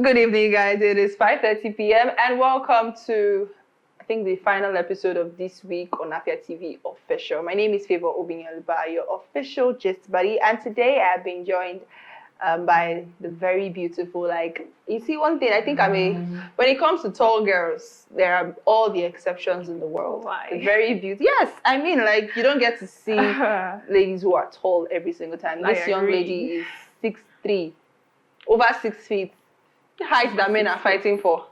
Good evening, guys. It is 5:30 p.m. and welcome to, I think, the final episode of this week on Afia TV Official. My name is Obini, your official gist buddy, and today I have been joined by the very beautiful, you see, one thing, I think when it comes to tall girls, there are all the exceptions in the world. Why? The very beautiful. Yes, I mean, you don't get to see ladies who are tall every single time. This young lady is 6'3", over 6 feet. Height that men are fighting for.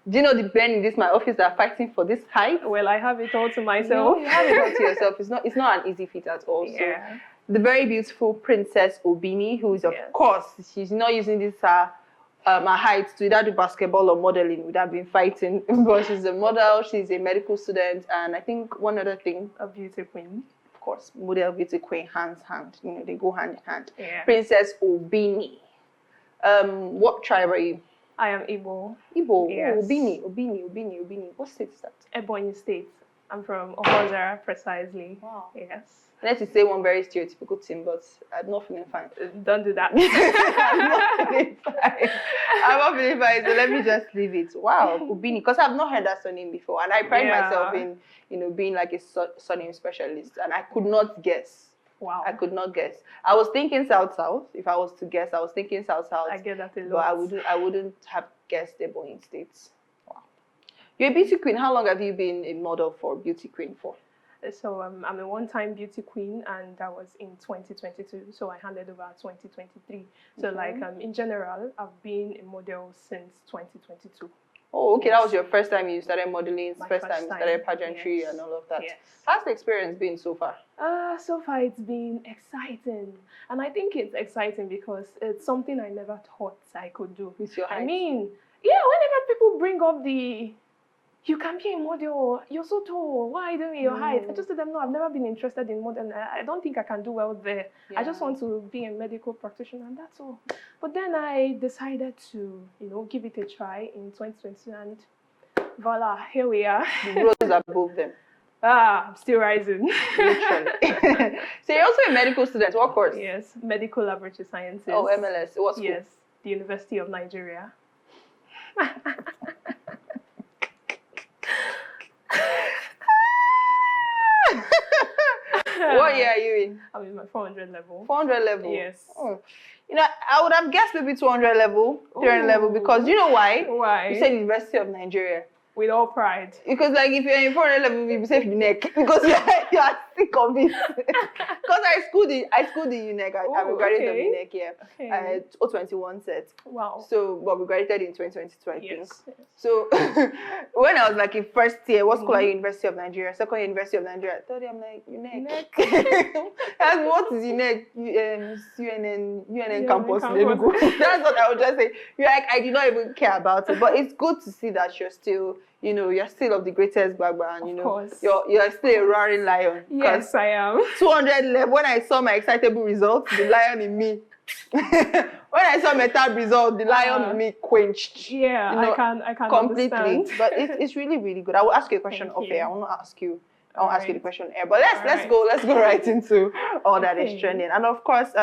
Do you know the men in my office that are fighting for this height? Well, I have it all to myself. You have it all to yourself. It's not an easy feat at all. Yeah. So the very beautiful Princess Obini, who is of course, she's not using this her height to either do basketball or modeling without being fighting. But she's a model, she's a medical student, and I think one other thing, a beauty queen. Of course, model, beauty queen, hand. You know, they go hand in hand. Yeah. Princess Obini. What tribe are you? I am Igbo. Igbo. Yes. Oh, Obini. What state is that? Ebonyi State. I'm from Ohozara, precisely. Wow. Yes. I need to say one very stereotypical thing, but I'm not feeling fine. Don't do that. I'm not feeling fine, so let me just leave it. Wow, Obini, because I've not heard that surname before, and I pride myself in, being like a surname specialist, and I could not guess. Wow. I could not guess. I was thinking South. If I was to guess, I was thinking South. I get that a lot. But I wouldn't have guessed Ebonyi State. Wow. You're a beauty queen. How long have you been a model for, beauty queen for? So I'm a one-time beauty queen, and that was in 2022. So I handed over 2023. So in general, I've been a model since 2022. Oh, okay. That was your first time you started modeling, first time you started pageantry and all of that. Yes. How's the experience been so far? So far it's been exciting. And I think it's exciting because it's something I never thought I could do. With your height? I mean, whenever people bring up you can be a model, you're so tall, why are you doing your height? I just tell them, no, I've never been interested in modeling. I don't think I can do well there. Yeah. I just want to be a medical practitioner, and that's all. But then I decided to, give it a try in 2020, and voila, here we are. The roads are above them. I'm still rising. Literally. So you're also a medical student. What course? Yes, medical laboratory sciences. Oh, MLS. What school? Yes, the University of Nigeria. What year are you in? I'm in my 400 level. 400 level? Yes. Oh. I would have guessed maybe 200 level, 300 level, because you know why? Why? You said University of Nigeria. With all pride. Because if you're in 400 level, you say UNEC. Because you are sick of it. Because I schooled the UNEC. I graduated of UNEC, yeah. Okay. 021 set. Wow. So, but we graduated in 2022, I think. Yes. So, when I was in first year, what school are you? University of Nigeria. Second year, University of Nigeria. Third year, I'm like, UNEC. And what is UNEC? UNN campus. That's what I would just say. I did not even care about it. But it's good to see that you're still, you're still of the greatest Gbagba, and you're still a roaring lion. Yes, I am. 200 level. When I saw my excitable results, the lion in me. When I saw my tab result, the lion in me quenched. Yeah, I can completely. Understand. But it's really, really good. I will ask you a question off air. I want to ask you. I want to ask you the question air. But let's go right into all that is trending. And of course,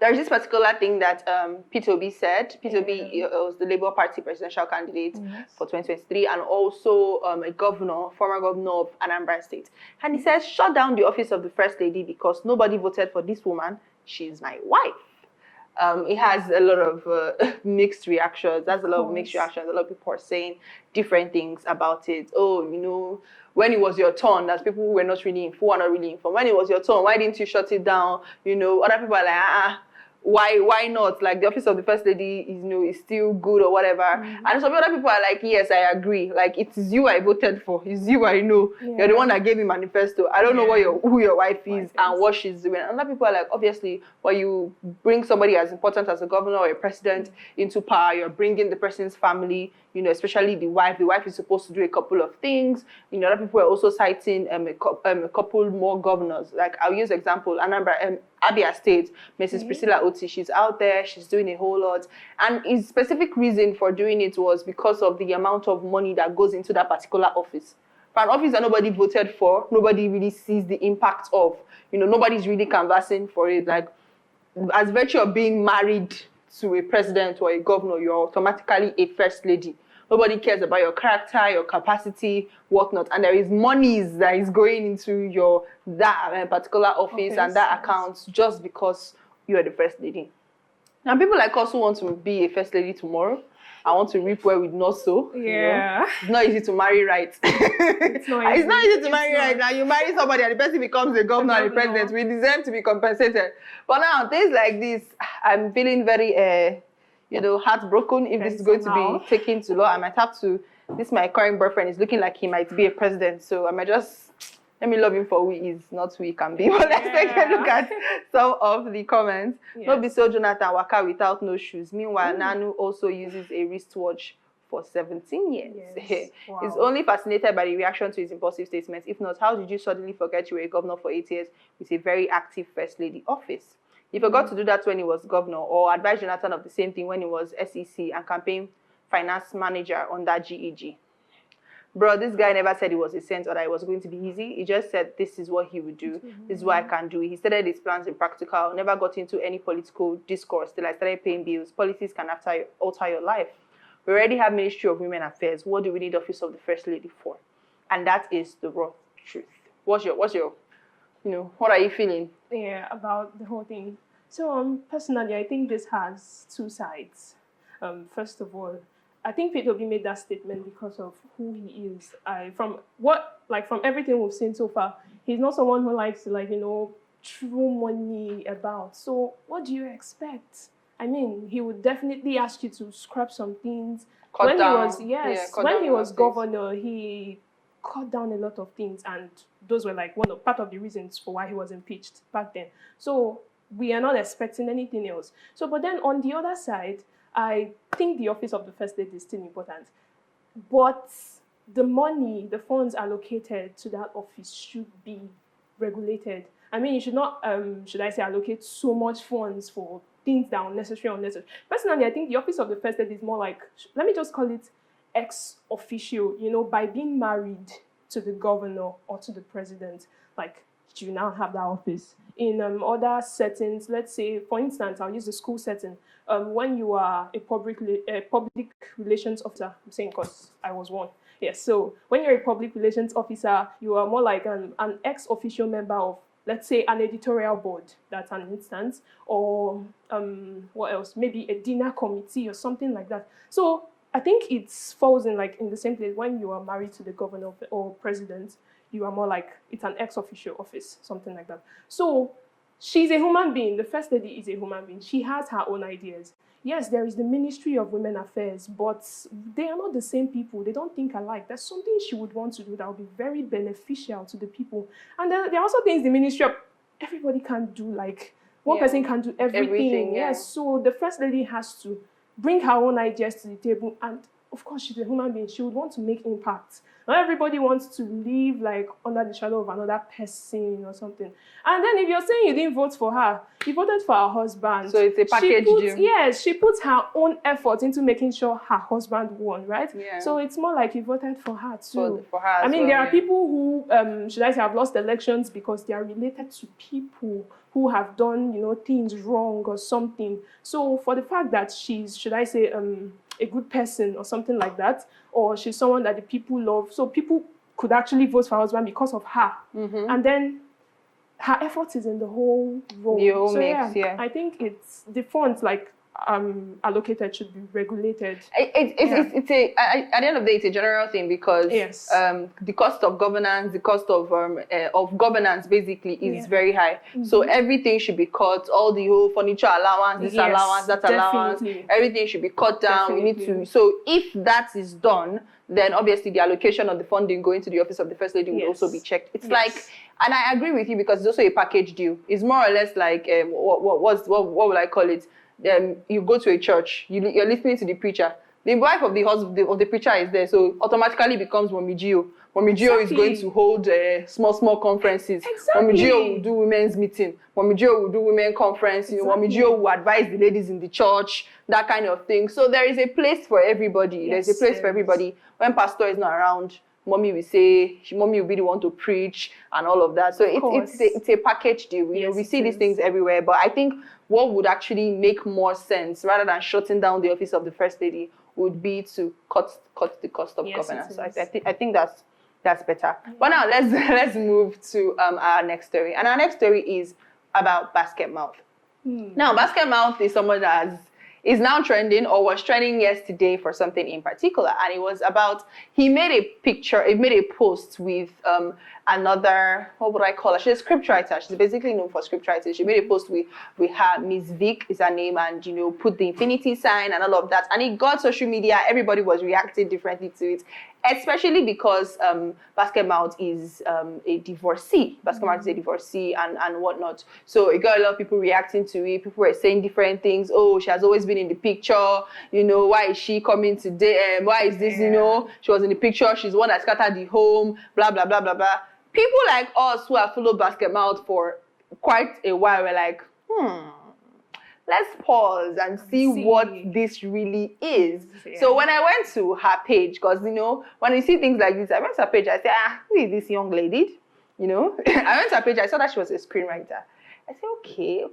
there's this particular thing that Peter Obi said. Peter Obi was the Labour Party presidential candidate for 2023, and also a former governor of Anambra State. And he says, shut down the office of the First Lady because nobody voted for this woman. She's my wife. It has a lot of mixed reactions. A lot of people are saying different things about it. Oh, when it was your turn, that people who were not really informed. When it was your turn, why didn't you shut it down? Other people are like, why not? Like, the office of the First Lady is still good or whatever. And some other people are like, yes, I agree. Like, it is you I voted for. It's you I know. Yeah. You're the one that gave me manifesto. I don't know who your wife is and what she's doing. And other people are like, obviously, when you bring somebody as important as a governor or a president into power, you're bringing the person's family, especially the wife. The wife is supposed to do a couple of things. Other people are also citing a couple more governors. Like, I'll use example, Anambra, Afia State, Mrs. Priscilla Oti, she's out there, she's doing a whole lot. And his specific reason for doing it was because of the amount of money that goes into that particular office. For an office that nobody voted for, nobody really sees the impact of. Nobody's really canvassing for it. Like, as virtue of being married to a president or a governor, you're automatically a first lady. Nobody cares about your character, your capacity, whatnot. And there is monies that is going into that particular office and that account just because you are the first lady. Now, people like us who want to be a first lady tomorrow, I want to reap where we not sow. Yeah. You know? It's not easy to marry right. It's not easy to marry right. Now you marry somebody and the person becomes a governor and a president. We deserve to be compensated. But now, things like this, I'm feeling very, heartbroken if this is going to be taken to law. I might have to, my current boyfriend is looking like he might be a president. So I might just, let me love him for who he is, not who he can be. But let's take a look at some of the comments. Yes. Not be so Jonathan waka without no shoes. Meanwhile, Nanu also uses a wristwatch for 17 years. Yes. Wow. He's only fascinated by the reaction to his impulsive statements. If not, how did you suddenly forget you were a governor for 8 years with a very active First Lady office? He forgot to do that when he was governor, or advised Jonathan of the same thing when he was SEC and campaign finance manager under GEG. Bro, this guy never said he was a saint or that it was going to be easy. He just said this is what he would do. This is what I can do. He started his plans in practical, never got into any political discourse till I started paying bills. Policies can alter your life. We already have Ministry of Women Affairs. What do we need Office of the First Lady for? And that is the raw truth. What's your what are you feeling? Yeah, about the whole thing. So personally, I think this has two sides. First of all, I think Obini made that statement because of who he is. From everything we've seen so far, he's not someone who likes to throw money about. So what do you expect? I mean, he would definitely ask you to scrap some things. When he was governor, he cut down a lot of things, and those were part of the reasons for why he was impeached back then. So we are not expecting anything else. So, but then on the other side, I think the office of the First Lady is still important, but the money, the funds allocated to that office should be regulated. I mean, you should not, allocate so much funds for things that are unnecessary. Personally, I think the office of the First Lady is more like, let me just call it ex officio, by being married to the governor or to the president, you now have that office. In other settings, let's say, for instance, I'll use the school setting. When you are a public relations officer, I'm saying because I was one. Yes, so when you're a public relations officer, you are more like an ex-official member of, let's say, an editorial board. That's an instance. Or what else? Maybe a dinner committee or something like that. So I think it falls in the same place. When you are married to the governor or president, you are more like, it's an ex-official office, something like that. So she's a human being. The First Lady is a human being. She has her own ideas. Yes, there is the Ministry of Women Affairs, but they are not the same people. They don't think alike. There's something she would want to do that would be very beneficial to the people. And there are also things the Ministry of, everybody can't do, one person can do everything. Yes, so the First Lady has to bring her own ideas to the table, and of course, she's a human being. She would want to make impact. Not everybody wants to live under the shadow of another person or something. And then if you're saying you didn't vote for her, you voted for her husband. So it's a package deal. Yes, she puts her own effort into making sure her husband won, right? Yeah. So it's more like you voted for her too. For her there are people who, have lost elections because they are related to people who have done, things wrong or something. So for the fact that she's, a good person or something like that, or she's someone that the people love, so people could actually vote for her husband because of her. Mm-hmm. And then her effort is in the whole role. The whole mix, I think it's the funds allocated should be regulated. It's at the end of the day, it's a general thing because the cost of governance, the cost of governance basically is very high. Mm-hmm. So everything should be cut. All the whole furniture allowance, this allowance, that allowance, everything should be cut down. Definitely. We need to. So if that is done, then obviously the allocation of the funding going to the office of the First Lady will also be checked. It's and I agree with you because it's also a package deal. It's more or less like what will I call it? You go to a church, you're listening to the preacher. The wife of the preacher is there, so automatically becomes Mommy Gio. Mommy Gio is going to hold small conferences. Exactly. Mommy Gio will do women's meeting. Mommy Gio will do women conference. Mommy Gio will advise the ladies in the church, that kind of thing. So there is a place for everybody. There's a place for everybody. When pastor is not around, mommy will say, mommy will be the one to preach and all of that. So it's a package deal. You know, we see these things everywhere. But I think what would actually make more sense, rather than shutting down the office of the First Lady, would be to cut the cost of governance. So I think that's better. But now let's move to our next story. And our next story is about Basketmouth. Now, Basketmouth is someone that is now trending, or was trending yesterday for something in particular, and it was about, he made a post with another, what would I call her? She's a scriptwriter. She's basically known for scriptwriting. She made a post with her, Miss Vic is her name, and you know, put the infinity sign and all of that, and it got social media. Everybody was reacting differently to it, especially because Basketmouth is a divorcee. Basketmouth is a divorcee and whatnot. So it got a lot of people reacting to it. People were saying different things. Oh, she has always been in the picture. You know, why is she coming today? Why is this, you know, she was in the picture. She's the one that scattered the home, blah, blah, blah, blah, blah. People like us who have followed Basketmouth for quite a while were like, let's pause and see what this really is. Yeah. So when I went to her page, because, you know, when you see things like this, I went to her page, I said, who is this young lady? You know, I went to her page, I saw that she was a screenwriter. I said, okay.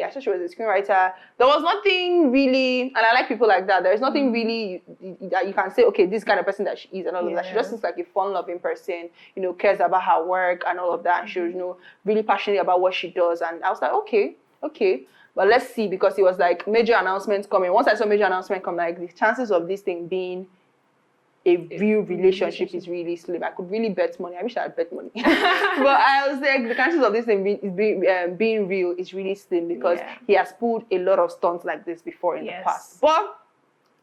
I saw she was a screenwriter. There was nothing really, and I like people like that. There's nothing really that you can say, okay, this kind of person that she is and all of that. She just looks like a fun-loving person, you know, cares about her work and all of that. And she was, you know, really passionate about what she does. And I was like, okay. But let's see, because it was like major announcements coming. Once I saw major announcement come, like the chances of this thing being a real relationship is really slim. I could really bet money. I wish I had bet money. But I was like, the chances of this thing being real is really slim, because he has pulled a lot of stunts like this before in the past. But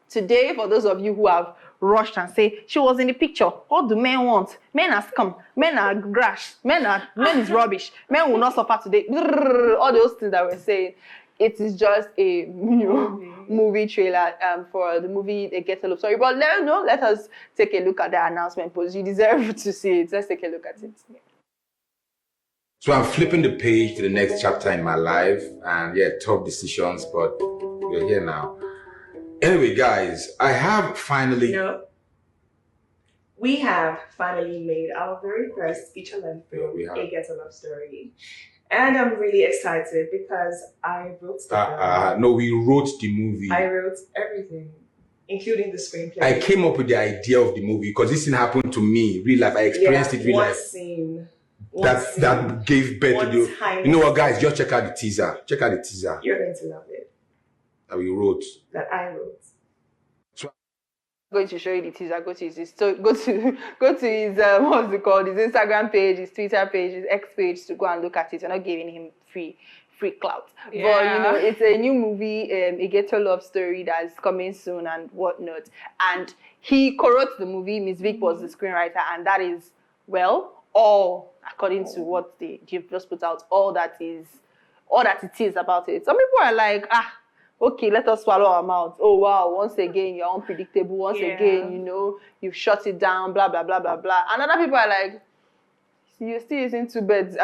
today, for those of you who have rushed and say, she was in the picture, what do men want? Men are scum, men are trash, men is rubbish, men will not suffer today. All those things that we're saying. It is just a movie trailer for the movie A Get a Love Story. But let us take a look at the announcement post. You deserve to see it. Let's take a look at it. So I'm flipping the page to the next chapter in my life, and tough decisions, but we're here now. Anyway, guys, I have finally... We have finally made our very first feature-length film, A Get a Love Story. And I'm really excited because I wrote the film. No, we wrote the movie. I wrote everything, including the screenplay. I came up with the idea of the movie because this thing happened to me, real life. I experienced it real life. That gave birth to the... You know what, guys? Just check out the teaser. Check out the teaser. You're going to love it. That we wrote. That I wrote. I'm going to show you the teaser. Go to his his what's it called, his Instagram page, his Twitter page, his X page, to go and look at it. We're not giving him free clout. But you know, it's a new movie, A Get a Love Story, that's coming soon and whatnot. And he co-wrote the movie. Miss Vic was the screenwriter, and that is, well, all according to what they just put out, all that it is about it. Some people are like, okay, let us swallow our mouth. Oh, wow, once again, you're unpredictable. Once again, you know, you've shut it down, blah, blah, blah, blah, blah. And other people are like, you're still using two birds.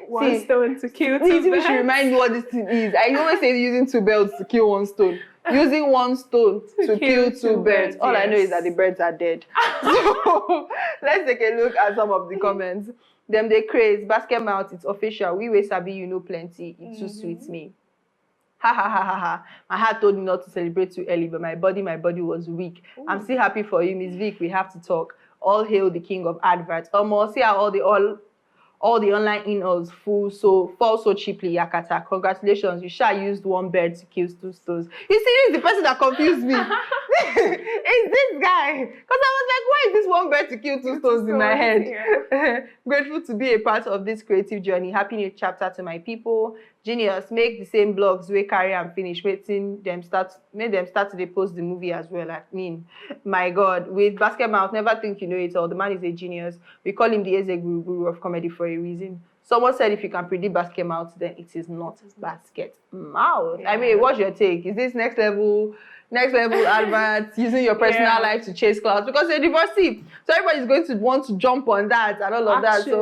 One stone to kill two birds. You should remind me what this thing is. I always say using two birds to kill one stone. Using one stone to kill two birds. All I know is that the birds are dead. So, let's take a look at some of the comments. Them they craze. Basketmouth, it's official. We sabi, you know plenty. It too sweets me. Ha ha ha ha ha. My heart told me not to celebrate too early, but my body was weak. Ooh. I'm still happy for you, Miss Vic. We have to talk. All hail the king of adverts. See how all the online in-laws fall so cheaply, Yakata. Congratulations, you used one bird to kill two stones. You see, this is the person that confused me. It's this guy. Because I was like, why is this one bird to kill two stones in my head? Grateful to be a part of this creative journey. Happy new chapter to my people. Genius, make the same blogs we carry and finish. Make them start to post the movie as well. I mean, my God, with Basketmouth, never think you know it all. The man is a genius. We call him the Eze Guru of comedy for a reason. Someone said if you can predict Basketmouth, then it is not Basketmouth. Yeah. I mean, what's your take? Is this next level adverts, using your personal life to chase clouds? Because you're divorcee, so everybody's going to want to jump on that and all of that. So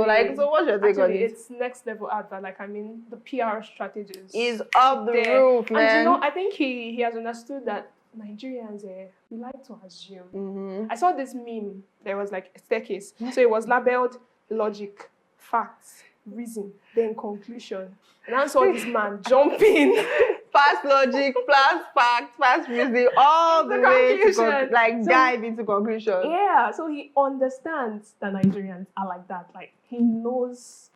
what's your take on it? It's next level advert. Like, I mean, the PR strategies is up the roof, man. And you know, I think he has understood that Nigerians, we like to assume. Mm-hmm. I saw this meme. There was like a staircase. So it was labeled logic, facts, reason, then conclusion. And I saw this man jumping. Fast logic, fast facts, fast reasoning, all the way to dive into conclusion. Yeah, so he understands that Nigerians are like that. Like, he knows.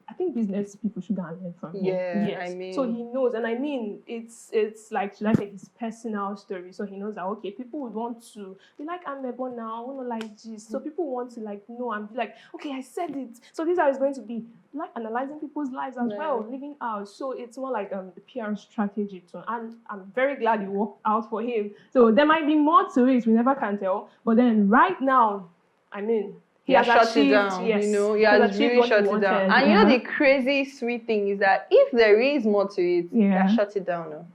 I think business people should go and learn from him. Yeah, yes. I mean. So he knows, and I mean, it's like, should I say, his personal story. So he knows that, okay, people would want to, we like Amebo now, we don't like this. So people want to like know and be like, okay, I said it. So this is how it's going to be. Like analyzing people's lives as well, living out. So it's more like a PR strategy too. And I'm very glad it worked out for him. So there might be more to it, we never can tell. But then right now, I mean, he has shut achieved, it down, yes. you know, he has really shut it down. And you know, the crazy sweet thing is that if there is more to it, he has shut it down. No?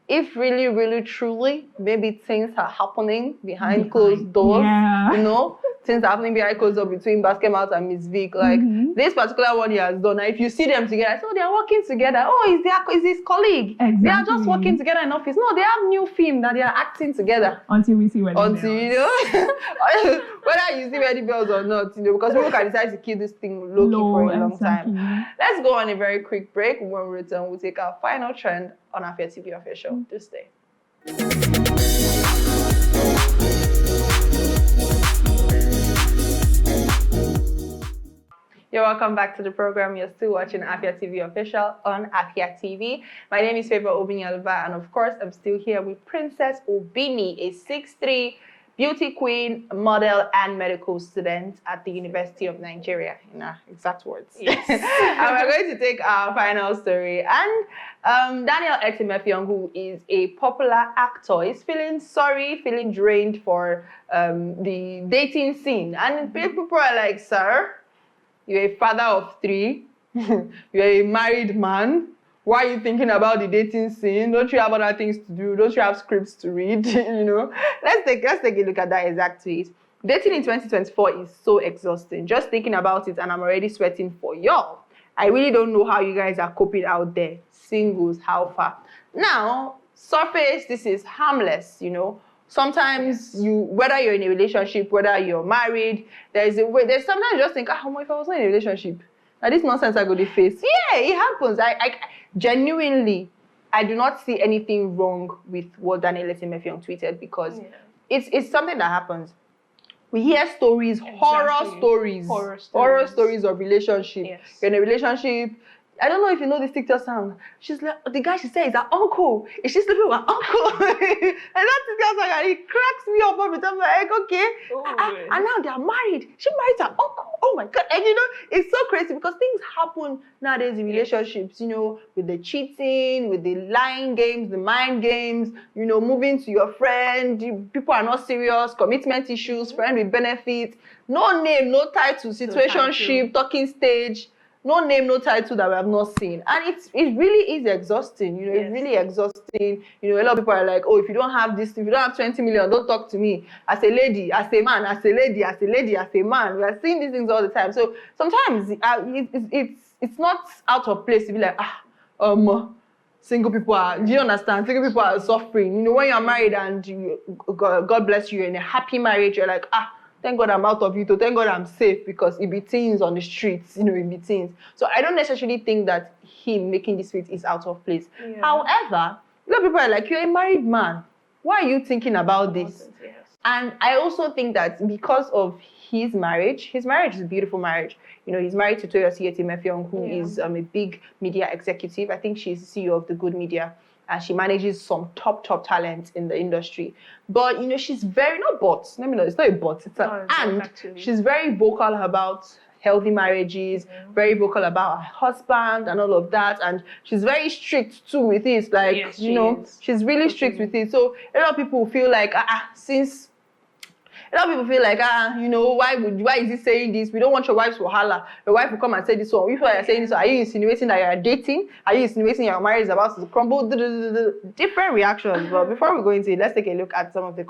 If really, really, truly, maybe things are happening behind closed doors, you know, things are happening behind closed doors between Basketmouth and Miss Vic. Like, this particular one he has done. Now, if you see them together, so they are working together. Oh, is his colleague? Exactly. They are just working together in office. No, they have new film that they are acting together. Until we see whether you know, whether you see wedding bells or not, you know, because people can decide to keep this thing low-key for a long time. Let's go on a very quick break. When we return, we'll take our final trend on Afia TV Official. Just stay. You're welcome back to the program. You're still watching Afia TV Official on Afia TV. My name is Obini, and of course, I'm still here with Princess Obini, a 6'3" beauty queen, model, and medical student at the University of Nigeria, in exact words. Yes. And we're going to take our final story. And Daniel Etim, who is a popular actor, is feeling sorry, feeling drained for the dating scene. And people are like, sir, you're a father of 3, you're a married man. Why are you thinking about the dating scene? Don't you have other things to do? Don't you have scripts to read? You know, let's take a look at that exact tweet. Dating in 2024 is so exhausting. Just thinking about it, and I'm already sweating for y'all. I really don't know how you guys are coping out there. Singles, how far? Now, surface, this is harmless, you know. Sometimes whether you're in a relationship, whether you're married, there's sometimes you just think, if I was not in a relationship, now this nonsense I go to face. Yeah, it happens. I genuinely, I do not see anything wrong with what Daniel Etim tweeted, because it's something that happens. We hear stories, horror stories of relationships. Yes. You're in a relationship. I don't know if you know this TikTok sound. She's like, the guy she said is her uncle. Is she sleeping with her uncle? And that TikTok song, and it cracks me up every time. I'm like, okay. And now they're married. She married her uncle. Oh my God. And you know, it's so crazy because things happen nowadays in relationships, you know, with the cheating, with the lying games, the mind games, you know, moving to your friend. People are not serious, commitment issues, friend with benefits, no name, no title, situationship, talking stage. No name, no title that we have not seen. And it really is exhausting, you know, it's really exhausting. You know, a lot of people are like, oh, if you don't have this, if you don't have 20 million, don't talk to me. As a lady, as a man, as a lady, as a lady, as a man. We are seeing these things all the time. So sometimes it's not out of place to be like, single people are, do you understand? Single people are suffering. You know, when you're married and God bless you, you're in a happy marriage, you're like, thank God I'm out of it, or thank God I'm safe, because it be teens on the streets, you know, it be teens. So I don't necessarily think that him making this tweet is out of place. Yeah. However, a lot of people are like, you're a married man. Why are you thinking about this? Yes. And I also think that because of his marriage is a beautiful marriage. You know, he's married to Toyosi Etim, who is a big media executive. I think she's the CEO of The Good Media. And she manages some top talent in the industry. But, you know, she's very, it's not a but, it's an and. She's very vocal about healthy marriages, very vocal about her husband and all of that. And she's very strict too with it. Like, she's really strict with it. So a lot of people feel like, a lot of people feel like, you know, why is he saying this? We don't want your wife to holler. Your wife will come and say this one. If you are saying this, are you insinuating that you are dating? Are you insinuating your marriage is about to crumble? Different reactions. But before we go into it, let's take a look at some of the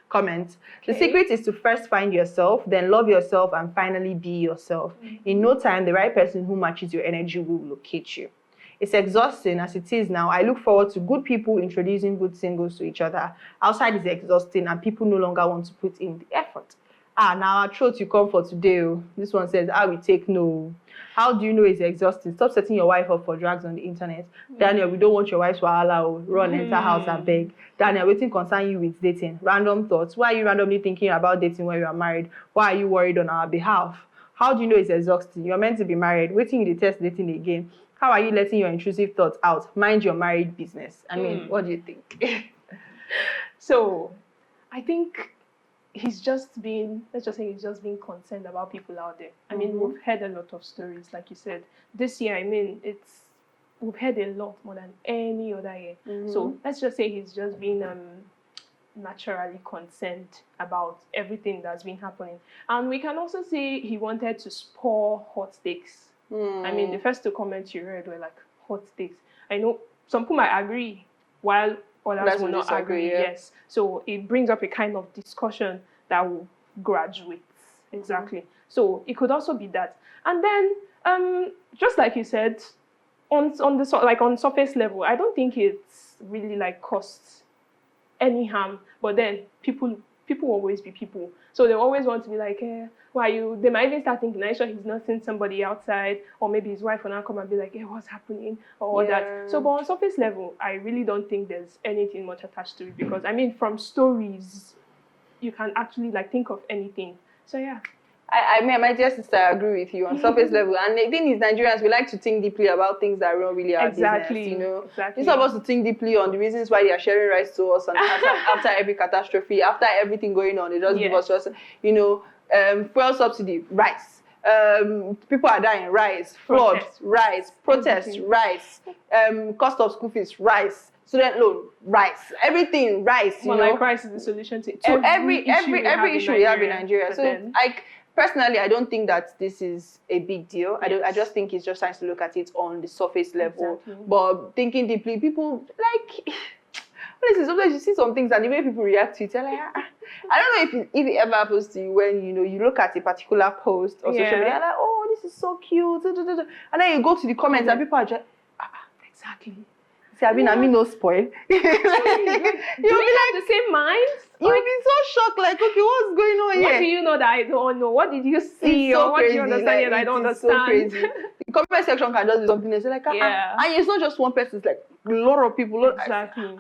comments. Okay. The secret is to first find yourself, then love yourself, and finally be yourself. In no time, the right person who matches your energy will locate you. It's exhausting as it is now. I look forward to good people introducing good singles to each other. Outside is exhausting and people no longer want to put in the effort. Now our throat you come for today. This one says, we take no. How do you know it's exhausting? Stop setting your wife up for drags on the internet. Daniel, we don't want your wife's wahala. Run, enter house and beg. Daniel, waiting concern you with dating. Random thoughts. Why are you randomly thinking about dating when you are married? Why are you worried on our behalf? How do you know it's exhausting? You're meant to be married. Waiting you to test dating again. How are you letting your intrusive thoughts out? Mind your married business. I mean, what do you think? So, I think he's just being concerned about people out there. I mean, we've heard a lot of stories, like you said. This year, I mean, we've heard a lot more than any other year. So let's just say he's just being naturally concerned about everything that's been happening. And we can also see he wanted to spur hot takes. I mean, the first two comments you read were like hot takes. I know some people might agree, while others will not agree. Yes. So it brings up a kind of discussion that will graduate. Exactly. So it could also be that. And then, just like you said, on surface level, I don't think it's really like costs any harm. But then people will always be people. So they always want to be like, they might even start thinking, I'm sure he's not seeing somebody outside, or maybe his wife will now come and be like, what's happening, or that. So, but on surface level, I really don't think there's anything much attached to it, because I mean, from stories, you can actually like think of anything. So yeah. I mean, my dear sister, I agree with you on surface level. And the thing is, Nigerians, we like to think deeply about things that are not really our business, you know. Exactly. You're supposed to think deeply on the reasons why they are sharing rights to us, and after every catastrophe, after everything going on, they just give us just, you know, fuel subsidy, rice. People are dying, rice. Flood, rice. Protests, rice. Cost of school fees, rice. Student loan, rice. Everything, rice. You know, like rice is the solution to every issue we have in Nigeria. So, personally, I don't think that this is a big deal. I just think it's just trying to look at it on the surface level. But thinking deeply, people like. Honestly, sometimes you see some things and the way people react to it, like, I don't know if it ever happens to you when you look at a particular post or social media, like, oh, this is so cute, and then you go to the comments and people are just exactly. See, I mean no spoil. You'll be like the same mind. You'll be so shocked, like, okay, what's going on here? What do you know that I don't know? What did you see? So or what do you understand that I don't understand? So crazy. The comment section can just do something else. Like, and it's not just one person, it's like a lot of people. Exactly.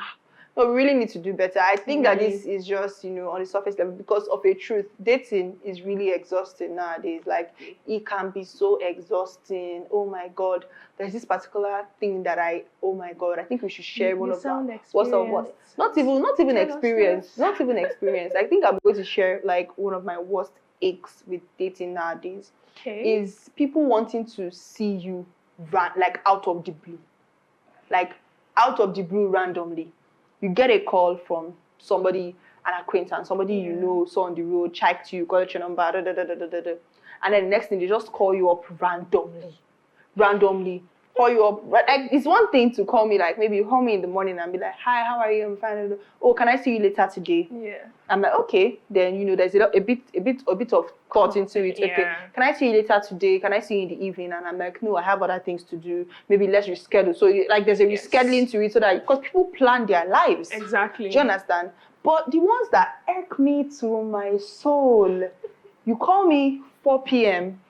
No, we really need to do better. I think that this is just, on the surface level, because of a truth. Dating is really exhausting nowadays. Like, it can be so exhausting. Oh my God. There's this particular thing that I think we should share one of them. Not even experience. I think I'm going to share like one of my worst aches with dating nowadays. Is people wanting to see you like out of the blue. Like out of the blue randomly. You get a call from somebody, an acquaintance, somebody you know, saw on the road, checked you, got your number, and then the next thing they just call you up randomly, call you up. Like, it's one thing to call me, like maybe you call me in the morning and be like, hi, how are you? I'm fine. Oh, can I see you later today? Yeah. I'm like, okay. Then there's a bit of thought into it. Yeah. Okay, can I see you later today? Can I see you in the evening? And I'm like, no, I have other things to do. Maybe let's reschedule. So like there's a rescheduling to it, so that because people plan their lives. Exactly. Do you understand? But the ones that irk me to my soul, you call me 4 p.m.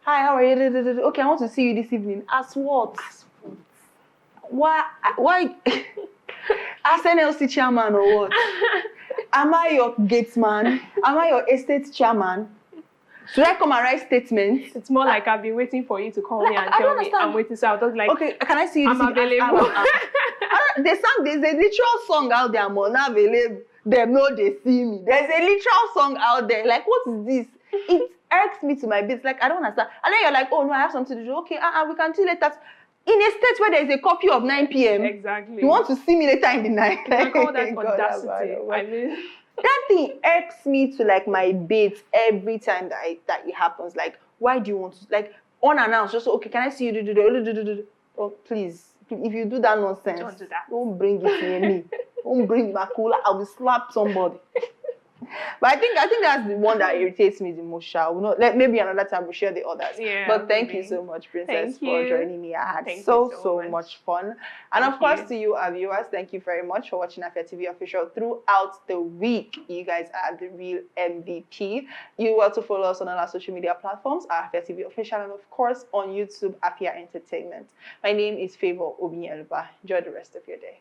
Hi, how are you? Okay, I want to see you this evening. As what? Why? As NLC chairman or what? Am I your gatesman? Am I your estate chairman? Should I come and write statements? It's more like I've been waiting for you to call me and tell me I'm waiting. So I was like, okay, can I see you this evening? I'm available. There's a literal song out there, I'm not available. They know they see me. There's a literal song out there. Like, what is this? It irks me to my bits. Like, I don't understand. And then you're like, oh no, I have something to do. Okay, we can see later. In a state where there's a curfew of 9 p.m. Exactly. You want to see me later in the night. I call that audacity. I mean, that thing irks me to like my bits every time that it happens. Like, why do you want to, like, unannounced, just okay, can I see you do? Oh, please, if you do that nonsense, don't do that. Don't bring it near me. Don't bring my cooler. I will slap somebody. But I think that's the one that irritates me the most. Shall we not? Maybe another time we'll share the others. Yeah. But thank you so much, Princess, for joining me. I had so much fun. And of course, to you, our viewers, thank you very much for watching Afia TV Official throughout the week. You guys are the real MVP. You also follow us on all our social media platforms, Afia TV Official, and of course on YouTube, Afia Entertainment. My name is Favor Obini. Enjoy the rest of your day.